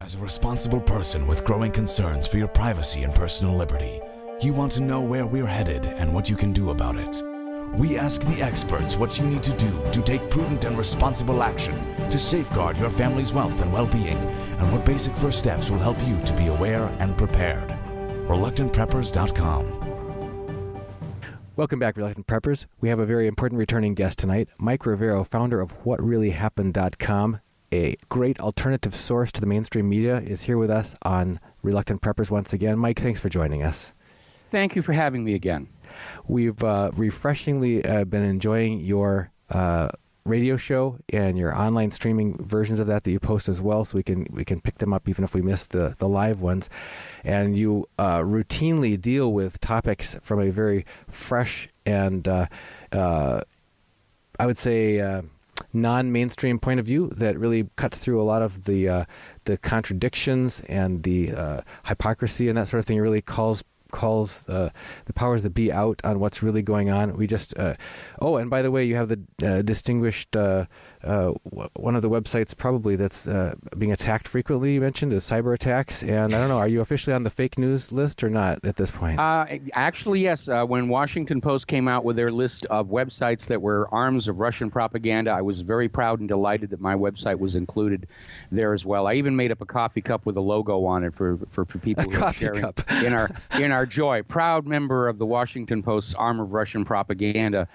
As a responsible person with growing concerns for your privacy and personal liberty, you want to know where we're headed and what you can do about it. We ask the experts what you need to do to take prudent and responsible action to safeguard your family's wealth and well-being, and what basic first steps will help you to be aware and prepared. ReluctantPreppers.com. Welcome back, Reluctant Preppers. We have a very important returning guest tonight, Mike Rivero, founder of WhatReallyHappened.com, a great alternative source to the mainstream media, is here with us on Reluctant Preppers once again. Mike, thanks for joining us. Thank you for having me again. We've refreshingly been enjoying your radio show and your online streaming versions of that you post as well, so we can pick them up even if we miss the live ones. And you routinely deal with topics from a very fresh and I would say non-mainstream point of view that really cuts through a lot of the contradictions and the hypocrisy and that sort of thing. It really calls the powers that be out on what's really going on. We just and by the way, you have the distinguished one of the websites probably that's being attacked frequently, you mentioned, is cyber attacks. And I don't know, are you officially on the fake news list or not at this point? Actually, yes. When Washington Post came out with their list of websites that were arms of Russian propaganda, I was very proud and delighted that my website was included there as well. I even made up a coffee cup with a logo on it for people who are sharing in our joy. Proud member of the Washington Post's arm of Russian propaganda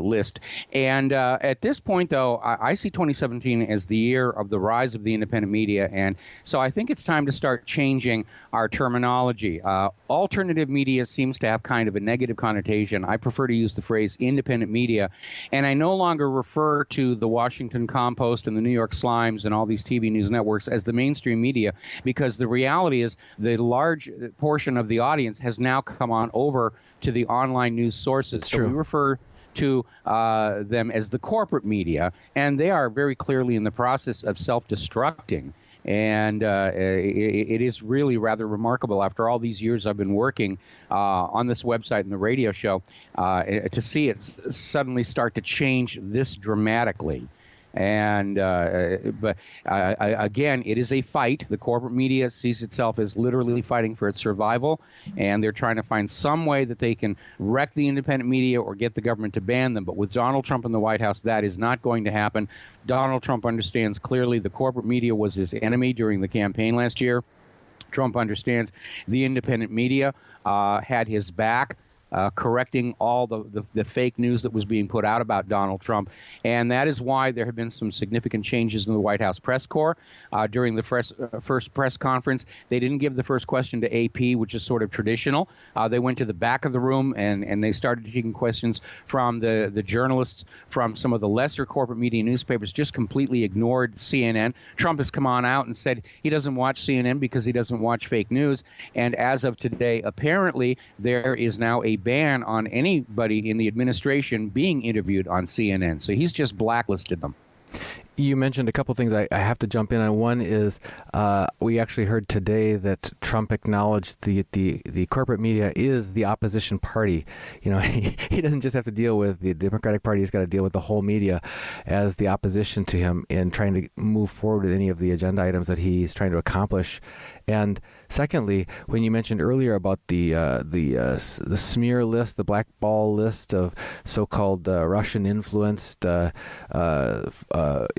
list. And at this point, though, I see 2017 as the year of the rise of the independent media. And so I think it's time to start changing our terminology. Alternative media seems to have kind of a negative connotation. I prefer to use the phrase independent media. And I no longer refer to the Washington Compost and the New York Slimes and all these TV news networks as the mainstream media, because the reality is the large portion of the audience has now come on over to the online news sources. It's so true. We refer to them as the corporate media, and they are very clearly in the process of self-destructing. And it is really rather remarkable, after all these years I've been working on this website and the radio show, to see it suddenly start to change this dramatically. And but again, it is a fight. The corporate media sees itself as literally fighting for its survival, and they're trying to find some way that they can wreck the independent media or get the government to ban them. But with Donald Trump in the White House, that is not going to happen. Donald Trump understands clearly the corporate media was his enemy during the campaign last year. Trump understands the independent media had his back, correcting all the fake news that was being put out about Donald Trump. And that is why there have been some significant changes in the White House press corps. During the first press conference, they didn't give the first question to AP, which is sort of traditional. They went to the back of the room and they started taking questions from the journalists from some of the lesser corporate media newspapers, just completely ignored CNN. Trump has come on out and said he doesn't watch CNN because he doesn't watch fake news. And as of today, apparently, there is now a ban on anybody in the administration being interviewed on CNN. So he's just blacklisted them. You mentioned a couple things I have to jump in on. One is we actually heard today that Trump acknowledged the corporate media is the opposition party. You know, he doesn't just have to deal with the Democratic Party, he's got to deal with the whole media as the opposition to him in trying to move forward with any of the agenda items that he's trying to accomplish. And secondly, when you mentioned earlier about the smear list, the black ball list of so-called Russian-influenced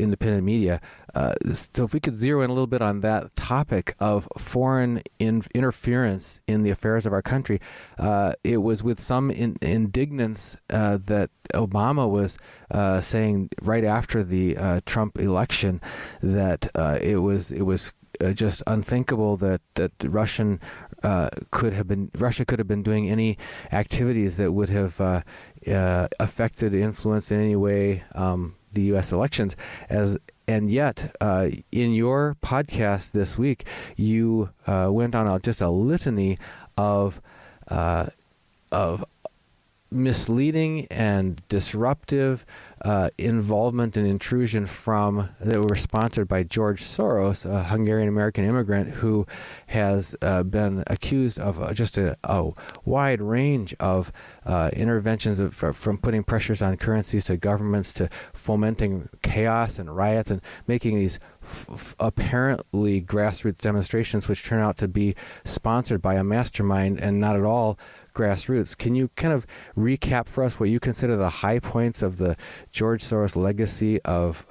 independent media, so if we could zero in a little bit on that topic of foreign interference in the affairs of our country, it was with some indignance that Obama was saying right after the Trump election that it was just unthinkable that Russia could have been doing any activities that would have affected, influenced in any way the U.S. elections. And yet, in your podcast this week, you went on just a litany of misleading and disruptive involvement and intrusion that were sponsored by George Soros, a Hungarian-American immigrant who has been accused of just a wide range of interventions from putting pressures on currencies to governments to fomenting chaos and riots and making these apparently grassroots demonstrations which turn out to be sponsored by a mastermind and not at all grassroots. Can you kind of recap for us what you consider the high points of the George Soros legacy of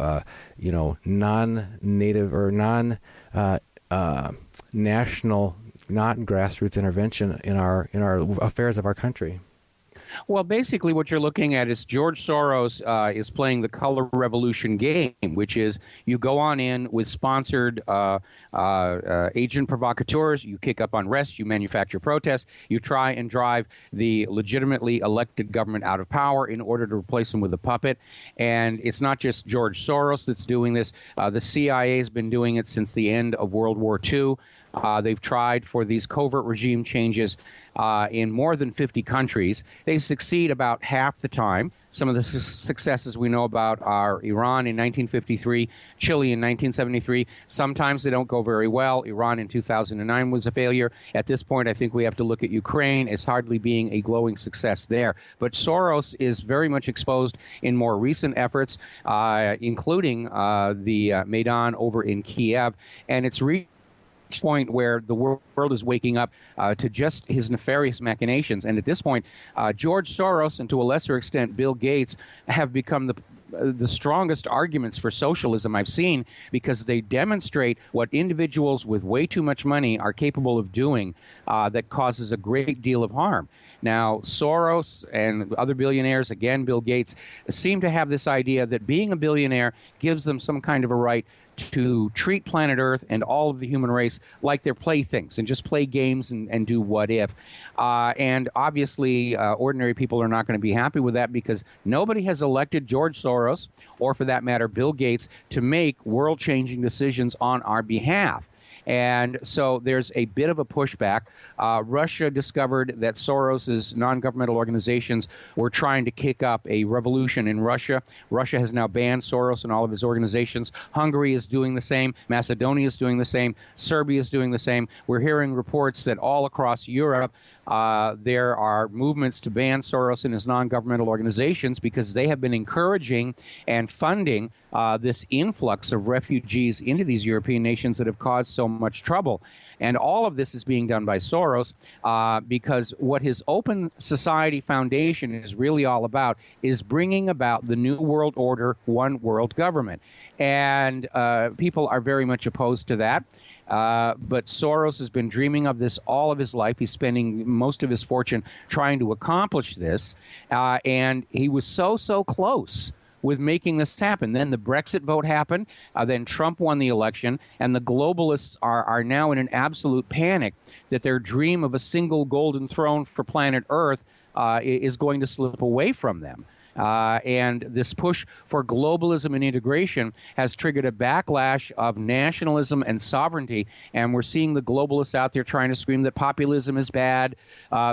non-native or non-national, not grassroots intervention in our affairs of our country? Well, basically what you're looking at is George Soros is playing the color revolution game, which is you go on in with sponsored agent provocateurs, you kick up unrest, you manufacture protests, you try and drive the legitimately elected government out of power in order to replace them with a puppet. And it's not just George Soros that's doing this. The CIA has been doing it since the end of World War II. They've tried for these covert regime changes in more than 50 countries. They succeed about half the time. Some of the successes we know about are Iran in 1953, Chile in 1973. Sometimes they don't go very well. Iran in 2009 was a failure. At this point, I think we have to look at Ukraine as hardly being a glowing success there. But Soros is very much exposed in more recent efforts, including the Maidan over in Kiev. And it's point where the world is waking up to just his nefarious machinations. And at this point, George Soros and to a lesser extent Bill Gates have become the strongest arguments for socialism I've seen, because they demonstrate what individuals with way too much money are capable of doing that causes a great deal of harm. Now, Soros and other billionaires, again, Bill Gates, seem to have this idea that being a billionaire gives them some kind of a right to treat planet Earth and all of the human race like they're playthings and just play games and do what if. And obviously, ordinary people are not going to be happy with that, because nobody has elected George Soros, or for that matter, Bill Gates, to make world-changing decisions on our behalf. And so there's a bit of a pushback. Russia discovered that Soros's non-governmental organizations were trying to kick up a revolution in Russia. Russia has now banned Soros and all of his organizations. Hungary is doing the same. Macedonia is doing the same. Serbia is doing the same. We're hearing reports that all across Europe there are movements to ban Soros and his non-governmental organizations, because they have been encouraging and funding this influx of refugees into these European nations that have caused so much trouble. And all of this is being done by Soros because what his Open Society Foundation is really all about is bringing about the New World Order, one world government. And people are very much opposed to that. But Soros has been dreaming of this all of his life. He's spending most of his fortune trying to accomplish this. And he was so close with making this happen. Then the Brexit vote happened. Then Trump won the election. And the globalists are now in an absolute panic that their dream of a single golden throne for planet Earth is going to slip away from them. And this push for globalism and integration has triggered a backlash of nationalism and sovereignty. And we're seeing the globalists out there trying to scream that populism is bad.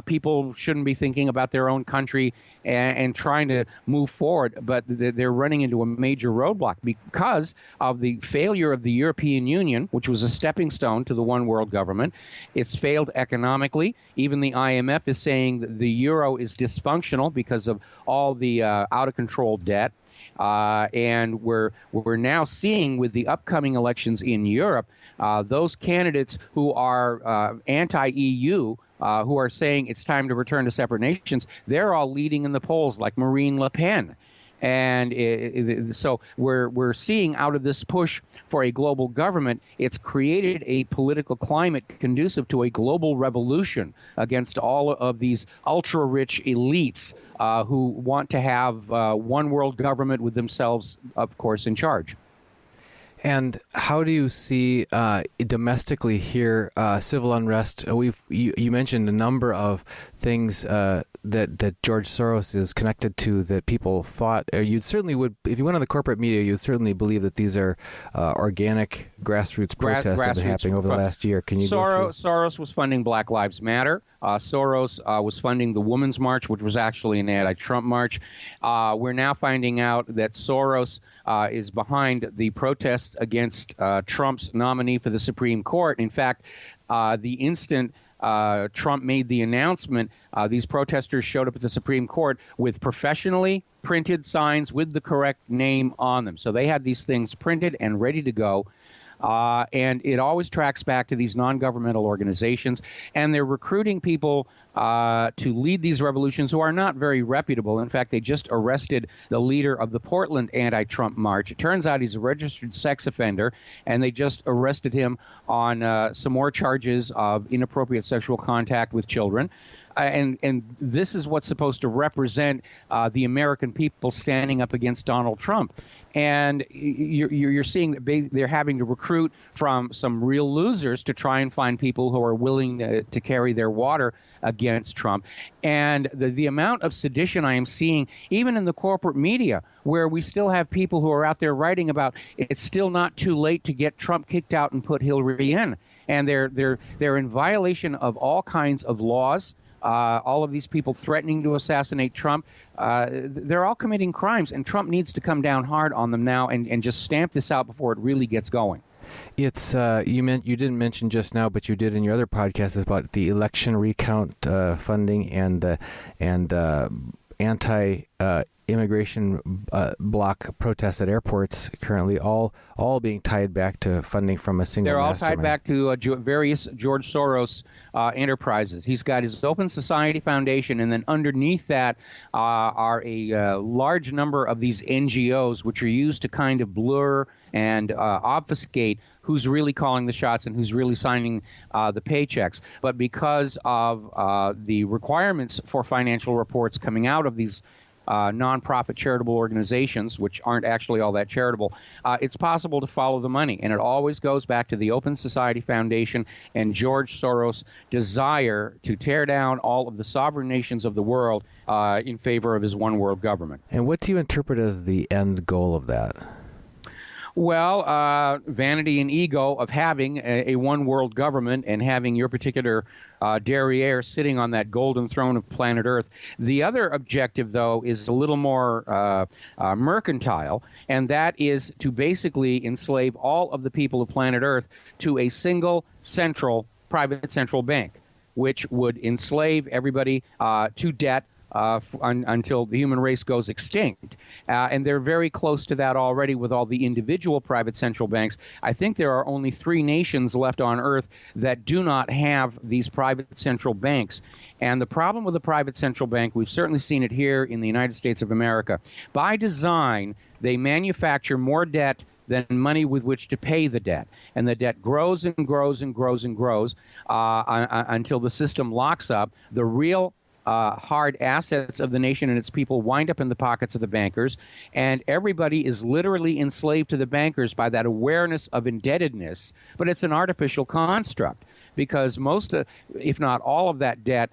People shouldn't be thinking about their own country and trying to move forward. But they're running into a major roadblock because of the failure of the European Union, which was a stepping stone to the one world government. It's failed economically. Even the IMF is saying that the euro is dysfunctional because of all the out-of-control debt. And we're now seeing with the upcoming elections in Europe, those candidates who are anti-EU, who are saying it's time to return to separate nations, they're all leading in the polls, like Marine Le Pen. And so we're seeing out of this push for a global government, it's created a political climate conducive to a global revolution against all of these ultra-rich elites who want to have one world government with themselves, of course, in charge. And how do you see domestically here civil unrest? You mentioned a number of things that George Soros is connected to that people thought, or you certainly would, if you went on the corporate media, you'd certainly believe that these are organic grassroots protests that have been happening over the last year. Can you Soros was funding Black Lives Matter. Soros was funding the Women's March, which was actually an anti-Trump march. We're now finding out that Soros is behind the protests against Trump's nominee for the Supreme Court. In fact, the instant Trump made the announcement, these protesters showed up at the Supreme Court with professionally printed signs with the correct name on them. So they had these things printed and ready to go. And it always tracks back to these non-governmental organizations, and they're recruiting people to lead these revolutions who are not very reputable. In fact, they just arrested the leader of the Portland anti-Trump march. It turns out he's a registered sex offender, and they just arrested him on some more charges of inappropriate sexual contact with children. And this is what's supposed to represent the American people standing up against Donald Trump. And you're seeing that they're having to recruit from some real losers to try and find people who are willing to carry their water against Trump. And the amount of sedition I am seeing, even in the corporate media, where we still have people who are out there writing about it's still not too late to get Trump kicked out and put Hillary in. And they're in violation of all kinds of laws. All of these people threatening to assassinate Trump, they're all committing crimes, and Trump needs to come down hard on them now and just stamp this out before it really gets going. It's you didn't mention just now, but you did in your other podcast, is about the election recount funding and anti-immigration block protests at airports currently, all being tied back to funding from a single. They're all mastermind. tied back to various George Soros enterprises. He's got his Open Society Foundation, and then underneath that are a large number of these NGOs, which are used to kind of blur and obfuscate who's really calling the shots and who's really signing the paychecks. But because of the requirements for financial reports coming out of these nonprofit charitable organizations, which aren't actually all that charitable, it's possible to follow the money. And it always goes back to the Open Society Foundation and George Soros' desire to tear down all of the sovereign nations of the world in favor of his one world government. And what do you interpret as the end goal of that? Well, vanity and ego of having a one world government and having your particular derriere sitting on that golden throne of planet Earth. The other objective, though, is a little more mercantile, and that is to basically enslave all of the people of planet Earth to a single private central bank, which would enslave everybody to debt until the human race goes extinct. And they're very close to that already with all the individual private central banks. I think there are only 3 nations left on Earth that do not have these private central banks. And the problem with the private central bank, we've certainly seen it here in the United States of America. By design, they manufacture more debt than money with which to pay the debt. And the debt grows and grows and grows and grows until the system locks up. The real hard assets of the nation and its people wind up in the pockets of the bankers, and everybody is literally enslaved to the bankers by that awareness of indebtedness. But it's an artificial construct, because most, if not all of that debt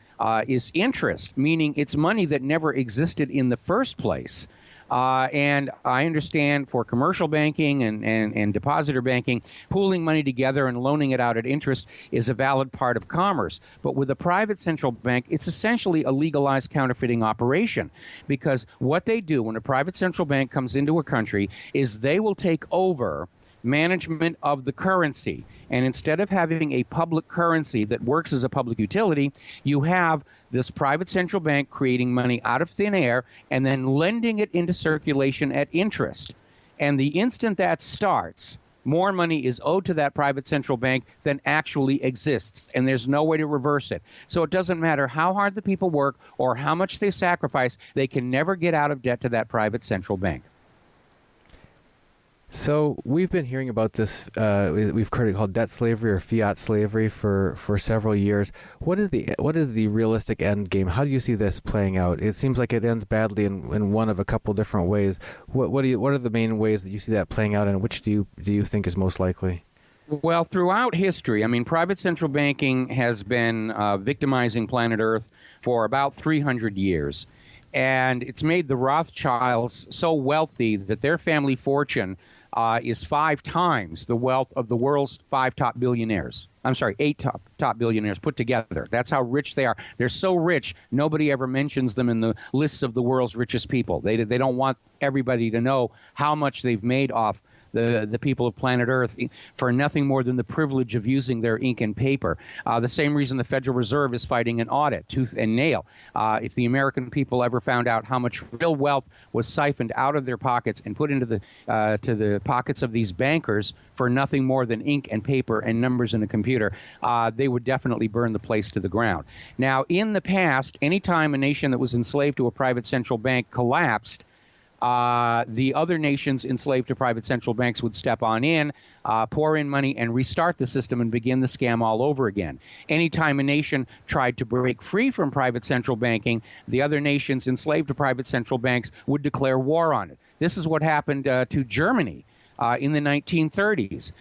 is interest, meaning it's money that never existed in the first place. And I understand for commercial banking and depositor banking, pooling money together and loaning it out at interest is a valid part of commerce. But with a private central bank, it's essentially a legalized counterfeiting operation, because what they do when a private central bank comes into a country is they will take over management of the currency. And instead of having a public currency that works as a public utility, you have this private central bank creating money out of thin air and then lending it into circulation at interest. And the instant that starts, more money is owed to that private central bank than actually exists, and there's no way to reverse it. So it doesn't matter how hard the people work or how much they sacrifice, they can never get out of debt to that private central bank. So we've been hearing about this. We've heard it called debt slavery or fiat slavery for several years. What is the realistic end game? How do you see this playing out? It seems like it ends badly in one of a couple different ways. What are the main ways that you see that playing out, and which do you think is most likely? Well, throughout history, I mean, private central banking has been victimizing planet Earth for about 300 years. And it's made the Rothschilds so wealthy that their family fortune is 5 times the wealth of the world's 5 top billionaires. I'm sorry, 8 top billionaires put together. That's how rich they are. They're so rich, nobody ever mentions them in the lists of the world's richest people. They don't want everybody to know how much they've made off the people of planet Earth for nothing more than the privilege of using their ink and paper. The same reason the Federal Reserve is fighting an audit, tooth and nail. If the American people ever found out how much real wealth was siphoned out of their pockets and put into to the pockets of these bankers for nothing more than ink and paper and numbers in a computer, they would definitely burn the place to the ground. Now, in the past, anytime a nation that was enslaved to a private central bank collapsed, the other nations enslaved to private central banks would step on in, pour in money, and restart the system and begin the scam all over again. Anytime a nation tried to break free from private central banking, the other nations enslaved to private central banks would declare war on it. This is what happened to Germany. In the 1930s,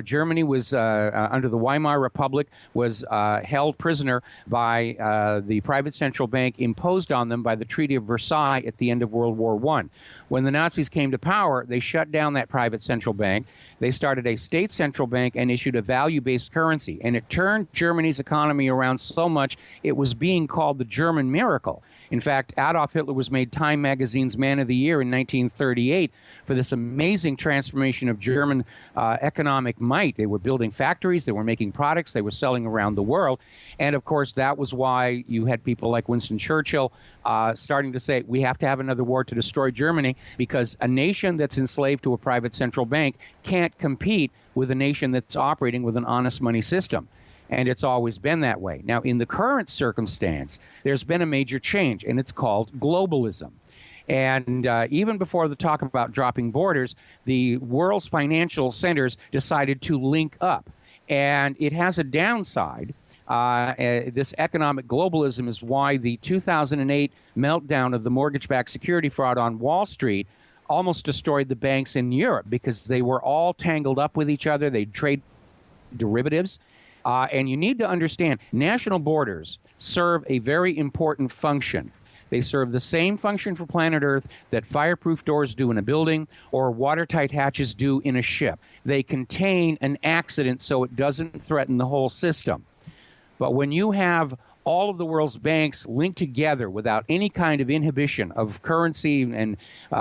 Germany was, under the Weimar Republic, was held prisoner by the private central bank imposed on them by the Treaty of Versailles at the end of World War I. When the Nazis came to power, they shut down that private central bank. They started a state central bank and issued a value-based currency. And it turned Germany's economy around so much, it was being called the German miracle. In fact, Adolf Hitler was made Time magazine's Man of the Year in 1938 for this amazing transformation of German economic might. They were building factories, they were making products, they were selling around the world. And of course, that was why you had people like Winston Churchill starting to say, we have to have another war to destroy Germany, because a nation that's enslaved to a private central bank can't compete with a nation that's operating with an honest money system. And it's always been that way. Now, in the current circumstance, there's been a major change, and it's called globalism. And even before the talk about dropping borders, the world's financial centers decided to link up. And it has a downside. This economic globalism is why the 2008 meltdown of the mortgage-backed security fraud on Wall Street almost destroyed the banks in Europe, because they were all tangled up with each other. They'd trade derivatives. And you need to understand, national borders serve a very important function. They serve the same function for planet Earth that fireproof doors do in a building or watertight hatches do in a ship. They contain an accident so it doesn't threaten the whole system. But when you have all of the world's banks linked together without any kind of inhibition of currency and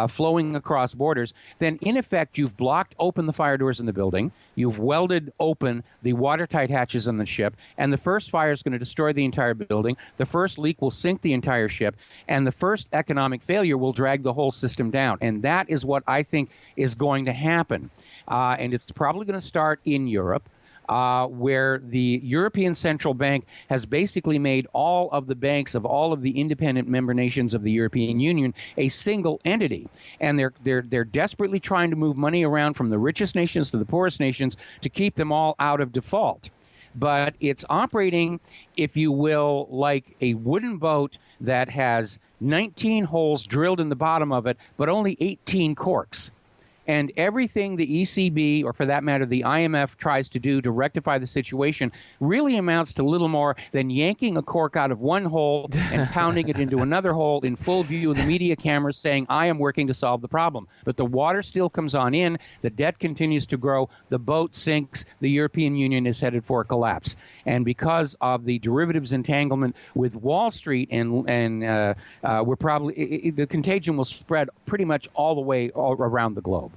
flowing across borders, then in effect you've blocked open the fire doors in the building, you've welded open the watertight hatches on the ship, and the first fire is going to destroy the entire building, the first leak will sink the entire ship, and the first economic failure will drag the whole system down. And that is what I think is going to happen. And it's probably going to start in Europe. Where the European Central Bank has basically made all of the banks of all of the independent member nations of the European Union a single entity. And they're desperately trying to move money around from the richest nations to the poorest nations to keep them all out of default. But it's operating, if you will, like a wooden boat that has 19 holes drilled in the bottom of it, but only 18 corks. And everything the ECB, or for that matter, the IMF, tries to do to rectify the situation really amounts to little more than yanking a cork out of one hole and pounding it into another hole in full view of the media cameras saying, I am working to solve the problem. But the water still comes on in, the debt continues to grow, the boat sinks, the European Union is headed for a collapse. And because of the derivatives entanglement with Wall Street, we're probably, the contagion will spread pretty much all the way around the globe.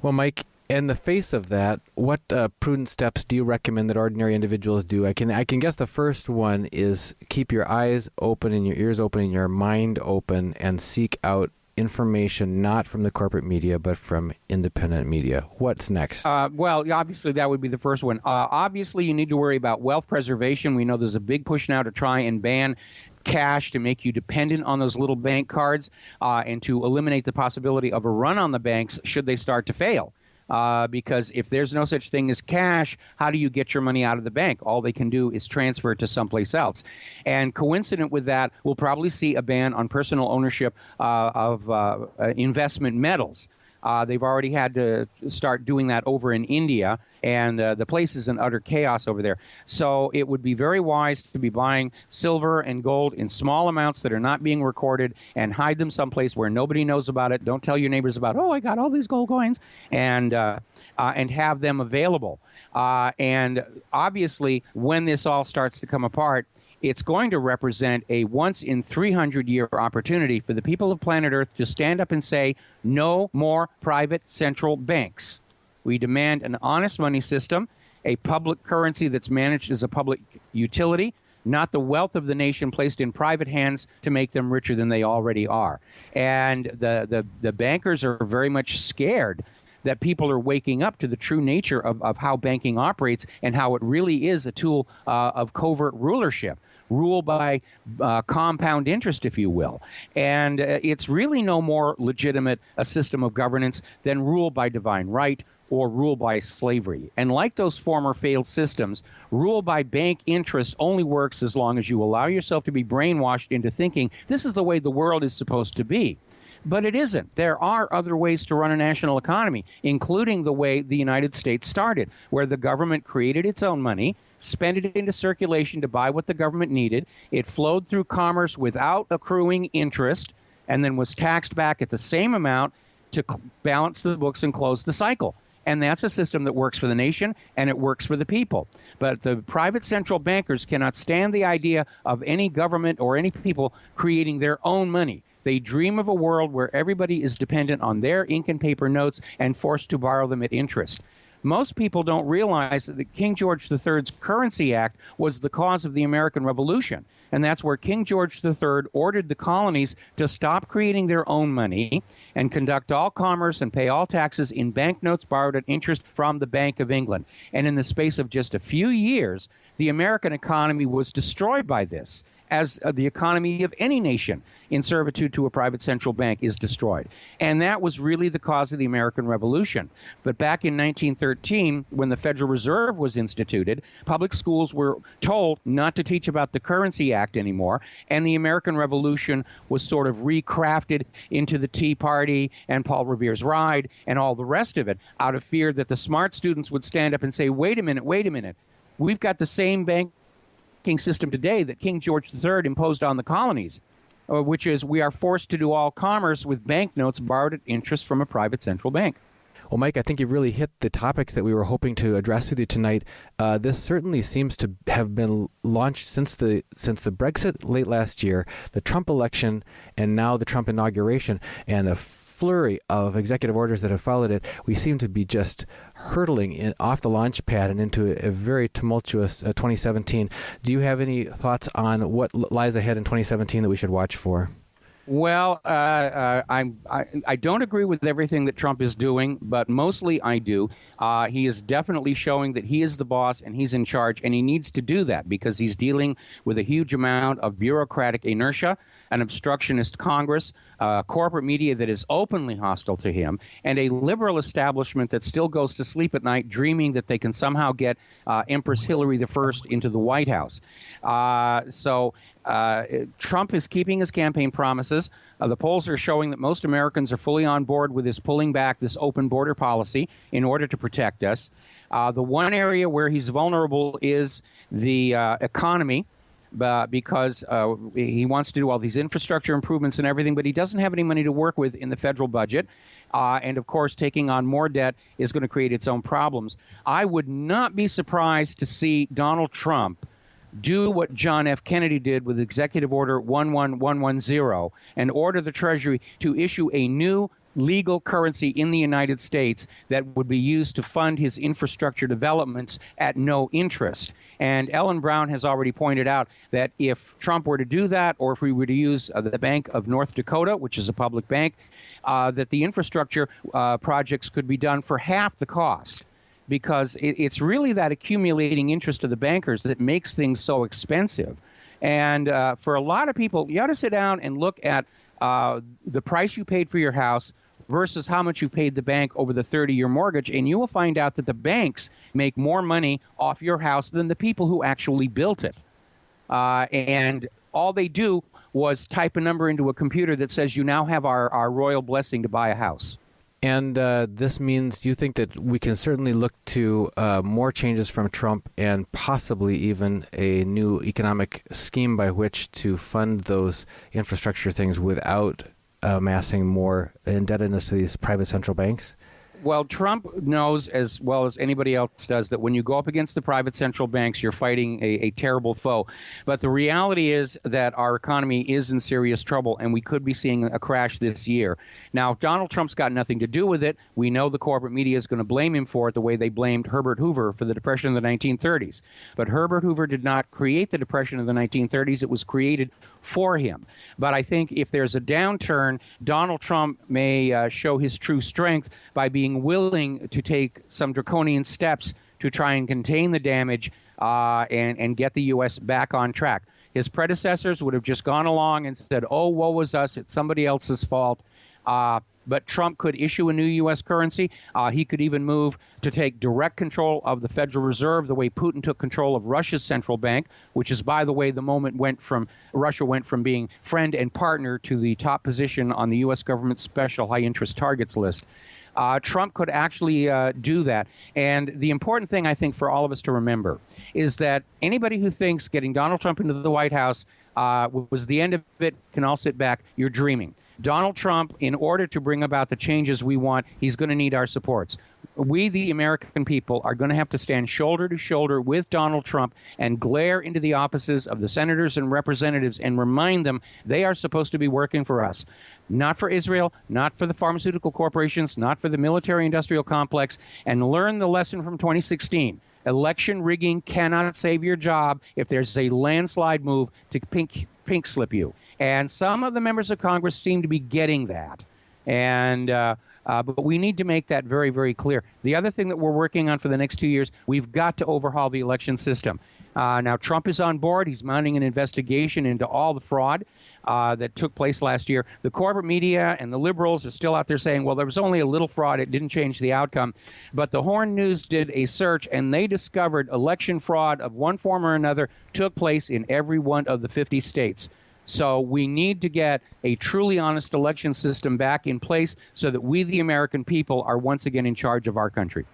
Well, Mike, in the face of that, what prudent steps do you recommend that ordinary individuals do? I can guess the first one is keep your eyes open and your ears open and your mind open, and seek out information not from the corporate media but from independent media. What's next? Well, obviously that would be the first one. Obviously, you need to worry about wealth preservation. We know there's a big push now to try and ban cash to make you dependent on those little bank cards, and to eliminate the possibility of a run on the banks should they start to fail. Because if there's no such thing as cash, how do you get your money out of the bank? All they can do is transfer it to someplace else. And coincident with that, we'll probably see a ban on personal ownership of investment metals. They've already had to start doing that over in India, and the place is in utter chaos over there. So it would be very wise to be buying silver and gold in small amounts that are not being recorded, and hide them someplace where nobody knows about it. Don't tell your neighbors about, oh, I got all these gold coins, and have them available. And obviously, when this all starts to come apart, it's going to represent a once-in-300-year opportunity for the people of planet Earth to stand up and say, no more private central banks. We demand an honest money system, a public currency that's managed as a public utility, not the wealth of the nation placed in private hands to make them richer than they already are. And the bankers are very much scared that people are waking up to the true nature of how banking operates and how it really is a tool of covert rulership. Rule by compound interest, if you will. And it's really no more legitimate a system of governance than rule by divine right or rule by slavery. And like those former failed systems, rule by bank interest only works as long as you allow yourself to be brainwashed into thinking this is the way the world is supposed to be. But it isn't. There are other ways to run a national economy, including the way the United States started, where the government created its own money, spent it into circulation to buy what the government needed. It flowed through commerce without accruing interest, and then was taxed back at the same amount to balance the books and close the cycle. And that's a system that works for the nation, and it works for the people. But the private central bankers cannot stand the idea of any government or any people creating their own money. They dream of a world where everybody is dependent on their ink and paper notes and forced to borrow them at interest. Most people don't realize that King George III's Currency Act was the cause of the American Revolution. And that's where King George III ordered the colonies to stop creating their own money and conduct all commerce and pay all taxes in banknotes borrowed at interest from the Bank of England. And in the space of just a few years, the American economy was destroyed by this, as the economy of any nation in servitude to a private central bank is destroyed. And that was really the cause of the American Revolution. But back in 1913, when the Federal Reserve was instituted, public schools were told not to teach about the Currency Act anymore, and the American Revolution was sort of recrafted into the Tea Party and Paul Revere's Ride and all the rest of it, out of fear that the smart students would stand up and say, wait a minute, we've got the same banking system today that King George III imposed on the colonies, which is we are forced to do all commerce with banknotes borrowed at interest from a private central bank. Well, Mike, I think you've really hit the topics that we were hoping to address with you tonight. This certainly seems to have been launched since the Brexit late last year, the Trump election, and now the Trump inauguration, and a flurry of executive orders that have followed it. We seem to be just hurtling off the launch pad and into a very tumultuous 2017. Do you have any thoughts on what lies ahead in 2017 that we should watch for? Well, I don't agree with everything that Trump is doing, but mostly I do. He is definitely showing that he is the boss and he's in charge, and he needs to do that because he's dealing with a huge amount of bureaucratic inertia, an obstructionist Congress, corporate media that is openly hostile to him, and a liberal establishment that still goes to sleep at night dreaming that they can somehow get Empress Hillary I into the White House. So Trump is keeping his campaign promises. The polls are showing that most Americans are fully on board with his pulling back this open border policy in order to protect us. The one area where he's vulnerable is the economy. Because he wants to do all these infrastructure improvements and everything, but he doesn't have any money to work with in the federal budget. And, of course, taking on more debt is going to create its own problems. I would not be surprised to see Donald Trump do what John F. Kennedy did with Executive Order 11110 and order the Treasury to issue a new legal currency in the United States that would be used to fund his infrastructure developments at no interest. And Ellen Brown has already pointed out that if Trump were to do that, or if we were to use the Bank of North Dakota, which is a public bank, that the infrastructure projects could be done for half the cost. Because it's really that accumulating interest of the bankers that makes things so expensive. And for a lot of people, you ought to sit down and look at the price you paid for your house versus how much you paid the bank over the 30-year mortgage, and you will find out that the banks make more money off your house than the people who actually built it. And all they do was type a number into a computer that says you now have our royal blessing to buy a house. And this means, do you think that we can certainly look to more changes from Trump and possibly even a new economic scheme by which to fund those infrastructure things without amassing more indebtedness to these private central banks? Well, Trump knows as well as anybody else does that when you go up against the private central banks, you're fighting a terrible foe. But the reality is that our economy is in serious trouble, and we could be seeing a crash this year. Now, Donald Trump's got nothing to do with it. We know the corporate media is going to blame him for it the way they blamed Herbert Hoover for the Depression of the 1930s. But Herbert Hoover did not create the Depression of the 1930s. It was created for him. But I think if there's a downturn, Donald Trump may show his true strength by being willing to take some draconian steps to try and contain the damage and get the U.S. back on track. His predecessors would have just gone along and said, oh, woe was us, it's somebody else's fault. But Trump could issue a new U.S. currency. He could even move to take direct control of the Federal Reserve the way Putin took control of Russia's central bank, which is, by the way, the moment Russia went from being friend and partner to the top position on the U.S. government's special high-interest targets list. Trump could actually do that. And the important thing, I think, for all of us to remember is that anybody who thinks getting Donald Trump into the White House was the end of it can all sit back. You're dreaming. Donald Trump, in order to bring about the changes we want, he's going to need our supports. We, the American people, are going to have to stand shoulder to shoulder with Donald Trump and glare into the offices of the senators and representatives and remind them they are supposed to be working for us. Not for Israel, not for the pharmaceutical corporations, not for the military-industrial complex, and learn the lesson from 2016. Election rigging cannot save your job if there's a landslide move to pink slip you. And some of the members of Congress seem to be getting that. And but we need to make that very, very clear. The other thing that we're working on for the next 2 years, we've got to overhaul the election system. Now, Trump is on board. He's mounting an investigation into all the fraud that took place last year. The corporate media and the liberals are still out there saying, well, there was only a little fraud. It didn't change the outcome. But the Horn News did a search, and they discovered election fraud of one form or another took place in every one of the 50 states. So we need to get a truly honest election system back in place so that we, the American people, are once again in charge of our country.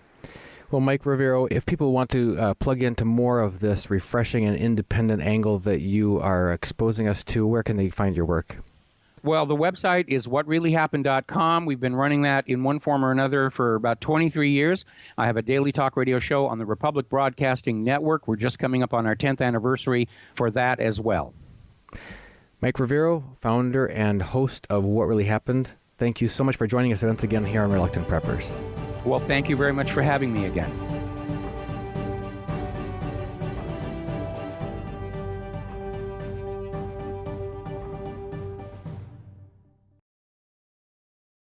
Well, Mike Rivero, if people want to plug into more of this refreshing and independent angle that you are exposing us to, where can they find your work? Well, the website is whatreallyhappened.com. We've been running that in one form or another for about 23 years. I have a daily talk radio show on the Republic Broadcasting Network. We're just coming up on our 10th anniversary for that as well. Mike Rivero, founder and host of What Really Happened. Thank you so much for joining us once again here on Reluctant Preppers. Well, thank you very much for having me again.